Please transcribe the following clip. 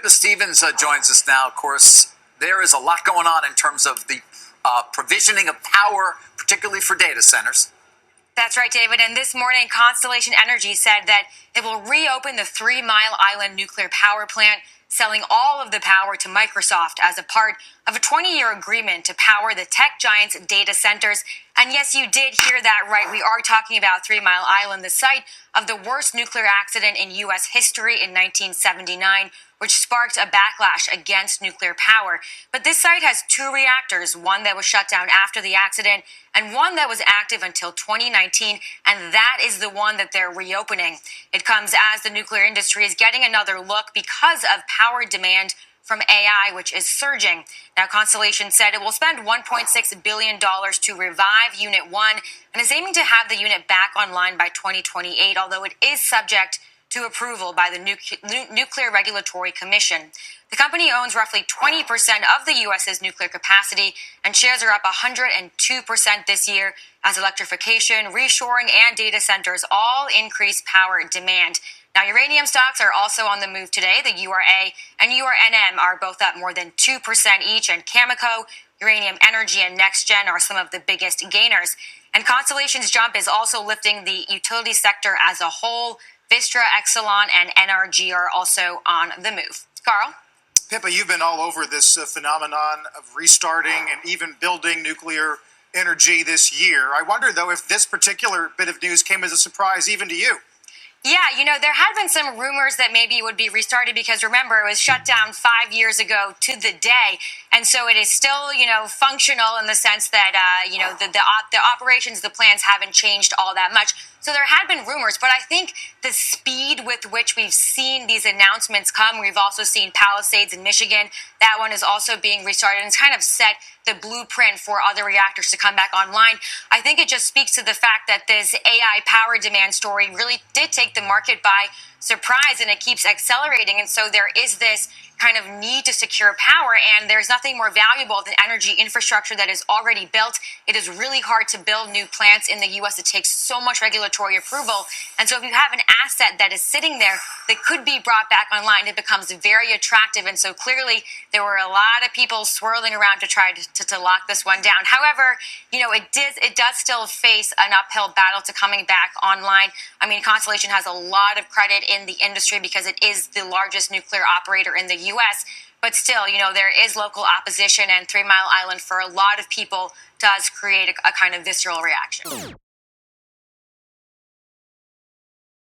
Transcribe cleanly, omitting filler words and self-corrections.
Pippa Stevens joins us now. Of course, there is a lot going on in terms of the provisioning of power, particularly for data centers. That's right, David. And this morning, Constellation Energy said that it will reopen the 3 Mile Island nuclear power plant, selling all of the power to Microsoft as a part of a 20-year agreement to power the tech giant's data centers. And yes, you did hear that right. We are talking about 3 Mile Island, the site of the worst nuclear accident in U.S. history in 1979, which sparked a backlash against nuclear power. But this site has 2 reactors, one that was shut down after the accident and one that was active until 2019, and that is the one that they're reopening. It comes as the nuclear industry is getting another look because of power demand from AI, which is surging. Now, Constellation said it will spend $1.6 billion to revive Unit 1 and is aiming to have the unit back online by 2028, although it is subject to approval by the Nuclear Regulatory Commission. The company owns roughly 20% of the U.S.'s nuclear capacity, and shares are up 102% this year as electrification, reshoring, and data centers all increase power demand. Now, uranium stocks are also on the move today. The URA and URNM are both up more than 2% each, and Cameco, Uranium Energy, and NextGen are some of the biggest gainers. And Constellation's jump is also lifting the utility sector as a whole. Vistra, Exelon, and NRG are also on the move. Carl? Pippa, you've been all over this phenomenon of restarting and even building nuclear energy this year. I wonder, though, if this particular bit of news came as a surprise even to you. Yeah, there had been some rumors that maybe it would be restarted because, remember, it was shut down 5 years ago to the day. And so it is still, functional in the sense that, the operations, the plans haven't changed all that much. So there had been rumors, but I think the speed with which we've seen these announcements come, we've also seen Palisades in Michigan. That one is also being restarted, and it's kind of set the blueprint for other reactors to come back online. I think it just speaks to the fact that this AI power demand story really did take the market by surprise, and it keeps accelerating. And so there is this kind of need to secure power, and there's nothing more valuable than energy infrastructure that is already built. It is really hard to build new plants in the U.S. It takes so much regulatory approval. And so if you have an asset that is sitting there that could be brought back online, it becomes very attractive. And so clearly there were a lot of people swirling around to try to lock this one down. However, it does still face an uphill battle to coming back online. I mean, Constellation has a lot of credit in the industry because it is the largest nuclear operator in the U.S., but still, there is local opposition, and 3 Mile Island for a lot of people does create a kind of visceral reaction.